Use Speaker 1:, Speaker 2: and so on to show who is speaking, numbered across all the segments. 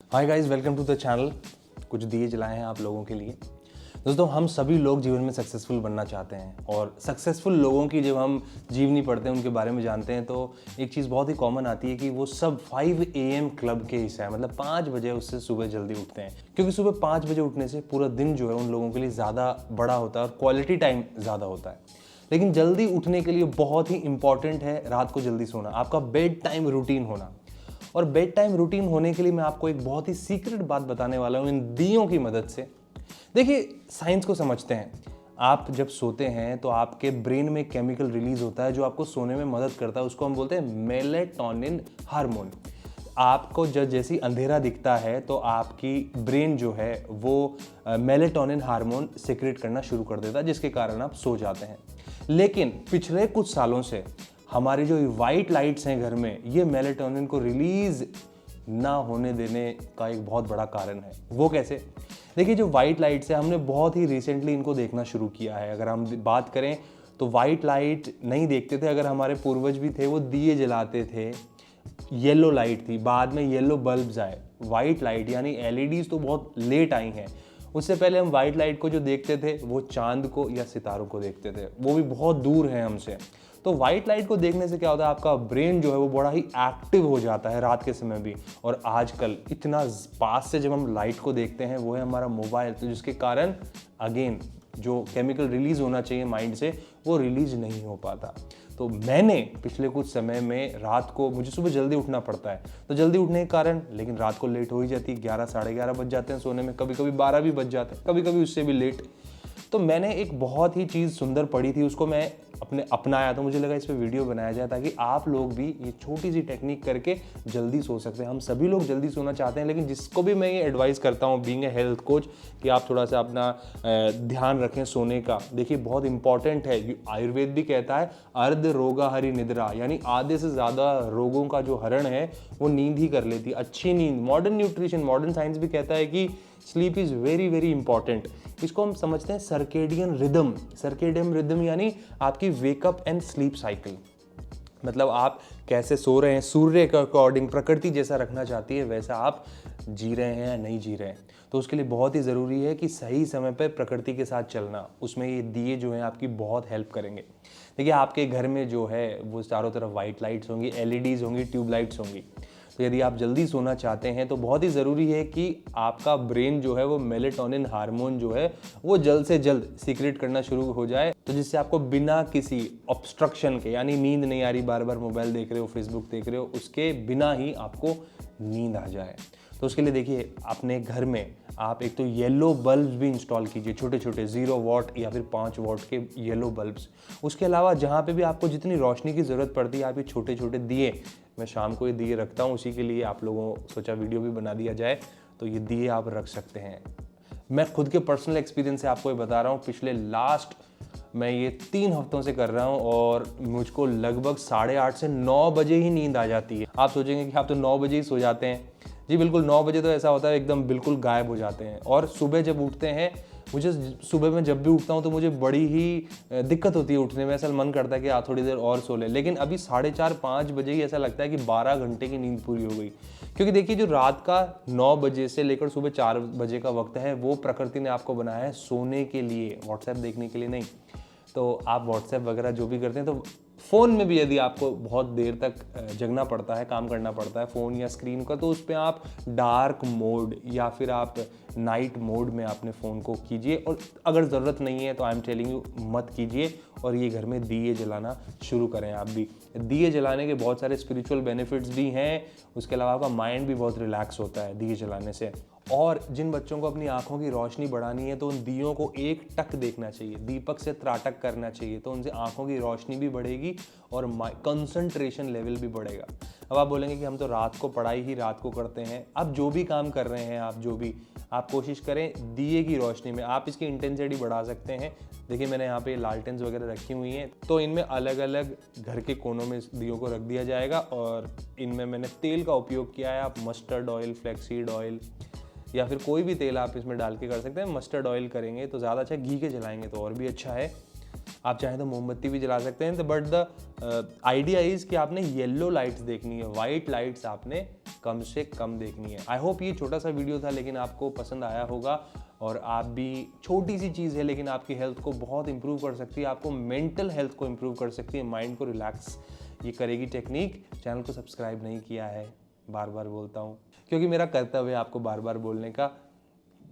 Speaker 1: Hi guys, welcome to the channel. कुछ दिए जलाए हैं आप लोगों के लिए। दोस्तों, हम सभी लोग जीवन में सक्सेसफुल बनना चाहते हैं और सक्सेसफुल लोगों की जब हम जीवनी पढ़ते हैं, उनके बारे में जानते हैं, तो एक चीज़ बहुत ही कॉमन आती है कि वो सब 5 AM क्लब के हिस्सा है। मतलब 5 बजे उससे सुबह जल्दी उठते हैं, क्योंकि सुबह 5 बजे उठने से पूरा दिन जो है उन लोगों के लिए ज़्यादा बड़ा होता है और क्वालिटी टाइम ज़्यादा होता है। लेकिन जल्दी उठने के लिए बहुत ही इंपॉर्टेंट है रात को जल्दी सोना, आपका बेड टाइम रूटीन होना। और बेड टाइम रूटीन होने के लिए मैं आपको एक बहुत ही सीक्रेट बात बताने वाला हूँ इन दियों की मदद से। देखिए, साइंस को समझते हैं। आप जब सोते हैं तो आपके ब्रेन में केमिकल रिलीज होता है जो आपको सोने में मदद करता है। उसको हम बोलते हैं मेलेटोनिन हार्मोन। आपको जब जैसी अंधेरा दिखता है तो आपकी ब्रेन जो है वो मेलेटोनिन हार्मोन सिक्रेट करना शुरू कर देता है, जिसके कारण आप सो जाते हैं। लेकिन पिछले कुछ सालों से हमारी जो वाइट लाइट्स हैं घर में, ये मेलेटोनिन को रिलीज ना होने देने का एक बहुत बड़ा कारण है। वो कैसे? देखिए, जो वाइट लाइट्स है, हमने बहुत ही रिसेंटली इनको देखना शुरू किया है। अगर हम बात करें तो वाइट लाइट नहीं देखते थे। अगर हमारे पूर्वज भी थे, वो दिए जलाते थे। येलो लाइट थी, बाद में येलो बल्ब्स आए। वाइट लाइट यानी एलईडीज तो बहुत लेट आई हैं। उससे पहले हम वाइट लाइट को जो देखते थे वो चांद को या सितारों को देखते थे, वो भी बहुत दूर हैं हमसे। तो वाइट लाइट को देखने से क्या होता है, आपका ब्रेन जो है वो बड़ा ही एक्टिव हो जाता है रात के समय भी। और आजकल इतना पास से जब हम लाइट को देखते हैं, वो है हमारा मोबाइल, तो जिसके कारण अगेन जो केमिकल रिलीज होना चाहिए माइंड से, वो रिलीज नहीं हो पाता। तो मैंने पिछले कुछ समय में रात को, मुझे सुबह जल्दी उठना पड़ता है, तो जल्दी उठने के कारण लेकिन रात को लेट हो ही जाती है। 11 साढ़े 11 बज जाते हैं सोने में, कभी कभी 12 भी बज जाते हैं, कभी कभी उससे भी लेट। तो मैंने एक बहुत ही चीज़ सुंदर पढ़ी थी, उसको मैं अपनाया, तो मुझे लगा इस पर वीडियो बनाया जाए ताकि आप लोग भी ये छोटी सी टेक्निक करके जल्दी सो सकते हैं। हम सभी लोग जल्दी सोना चाहते हैं, लेकिन जिसको भी मैं ये एडवाइस करता हूँ बीइंग ए हेल्थ कोच, कि आप थोड़ा सा अपना ध्यान रखें सोने का। देखिए, बहुत इंपॉर्टेंट है। आयुर्वेद भी कहता है अर्ध रोगा हरि निद्रा, यानी आधे से ज़्यादा रोगों का जो हरण है वो नींद ही कर लेती है। अच्छी नींद, मॉडर्न न्यूट्रिशन, मॉडर्न साइंस भी कहता है कि sleep is very very important. इसको हम समझते हैं सर्केडियन रिदम। सर्केडियन रिदम यानी आपकी वेकअप एंड स्लीप साइकिल। मतलब आप कैसे सो रहे हैं, सूर्य के अकॉर्डिंग, प्रकृति जैसा रखना चाहती है वैसा आप जी रहे हैं या नहीं जी रहे हैं। तो उसके लिए बहुत ही ज़रूरी है कि सही समय पर प्रकृति के साथ चलना। उसमें ये दिए जो हैं आपकी बहुत हेल्प करेंगे। देखिए, आपके घर में जो है वो चारों तरफ वाइट लाइट्स होंगी, एलईडीज़ होंगी, ट्यूबलाइट्स होंगी। तो यदि आप जल्दी सोना चाहते हैं तो बहुत ही ज़रूरी है कि आपका ब्रेन जो है वो मेलेटोनिन हार्मोन जो है वो जल्द से जल्द सीक्रेट करना शुरू हो जाए, तो जिससे आपको बिना किसी ऑब्स्ट्रक्शन के, यानी नींद नहीं आ रही, बार बार मोबाइल देख रहे हो, फेसबुक देख रहे हो, उसके बिना ही आपको नींद आ जाए। तो उसके लिए देखिए, अपने घर में आप एक तो येलो बल्ब्स भी इंस्टॉल कीजिए, छोटे छोटे 0 वॉट या फिर 5 वॉट के येलो बल्ब्स। उसके अलावा जहाँ पे भी आपको जितनी रोशनी की ज़रूरत पड़ती है, आप ये छोटे छोटे दिए, मैं शाम को ये दिए रखता हूँ, उसी के लिए आप लोगों सोचा वीडियो भी बना दिया जाए, तो ये दिए आप रख सकते हैं। मैं खुद के पर्सनल एक्सपीरियंस से आपको ये बता रहा हूँ, पिछले मैं ये 3 हफ्तों से कर रहा हूँ और मुझको लगभग 8:30 से 9 बजे ही नींद आ जाती है। आप सोचेंगे कि आप तो 9 बजे ही सो जाते हैं। जी बिल्कुल, 9 बजे तो ऐसा होता है एकदम बिल्कुल गायब हो जाते हैं। और सुबह जब उठते हैं, मुझे सुबह में जब भी उठता हूँ तो मुझे बड़ी ही दिक्कत होती है उठने में। ऐसा मन करता है कि थोड़ी देर और सो ले, लेकिन अभी 4:30-5 बजे ही ऐसा लगता है कि 12 घंटे की नींद पूरी हो गई। क्योंकि देखिए, जो रात का 9 बजे से लेकर सुबह 4 बजे का वक्त है, वो प्रकृति ने आपको बनाया है सोने के लिए, व्हाट्सएप देखने के लिए नहीं। तो आप व्हाट्सएप वगैरह जो भी करते हैं, तो फ़ोन में भी यदि आपको बहुत देर तक जगना पड़ता है, काम करना पड़ता है फ़ोन या स्क्रीन का, तो उस पर आप डार्क मोड या फिर आप नाइट मोड में अपने फ़ोन को कीजिए। और अगर ज़रूरत नहीं है तो आई एम टेलिंग यू, मत कीजिए। और ये घर में दिए जलाना शुरू करें आप भी। दिए जलाने के बहुत सारे स्पिरिचुअल बेनिफिट्स भी हैं। उसके अलावा आपका माइंड भी बहुत रिलैक्स होता है दिए जलाने से। और जिन बच्चों को अपनी आंखों की रोशनी बढ़ानी है, तो उन दियों को एक टक देखना चाहिए, दीपक से त्राटक करना चाहिए, तो उनसे आंखों की रोशनी भी बढ़ेगी और कंसंट्रेशन लेवल भी बढ़ेगा। अब आप बोलेंगे कि हम तो रात को पढ़ाई ही रात को करते हैं। अब जो भी काम कर रहे हैं, आप कोशिश करें दिए की रोशनी में। आप इसकी इंटेंसिटी बढ़ा सकते हैं। देखिए, मैंने यहाँ पे लालटेन्स वगैरह रखी हुई हैं, तो इनमें अलग अलग घर के कोनों में दियों को रख दिया जाएगा। और इनमें मैंने तेल का उपयोग किया है। आप मस्टर्ड ऑयल, फ्लैक्सीड ऑयल या फिर कोई भी तेल आप इसमें डाल के कर सकते हैं। मस्टर्ड ऑयल करेंगे तो ज़्यादा अच्छा, घी के जलाएंगे तो और भी अच्छा है। आप चाहें तो मोमबत्ती भी जला सकते हैं। बट द आइडिया इज़ कि आपने येलो लाइट्स देखनी है, वाइट लाइट्स आपने कम से कम देखनी है। आई होप ये छोटा सा वीडियो था लेकिन आपको पसंद आया होगा और आप भी, छोटी सी चीज़ है लेकिन आपकी हेल्थ को बहुत इंप्रूव कर सकती है, आपको मेंटल हेल्थ को इंप्रूव कर सकती है, माइंड को रिलैक्स ये करेगी टेक्निक। चैनल को सब्सक्राइब नहीं किया है, बार बार बोलता हूँ क्योंकि मेरा कर्तव्य है आपको बार बार बोलने का।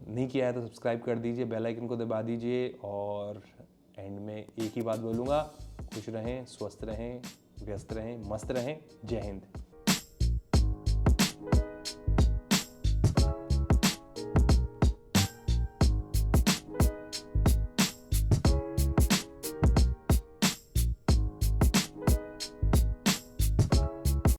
Speaker 1: नहीं किया है तो सब्सक्राइब कर दीजिए, बेल आइकन को दबा दीजिए और एंड में एक ही बात बोलूँगा, खुश रहें, स्वस्थ रहें, व्यस्त रहें, मस्त रहें। जय हिंद।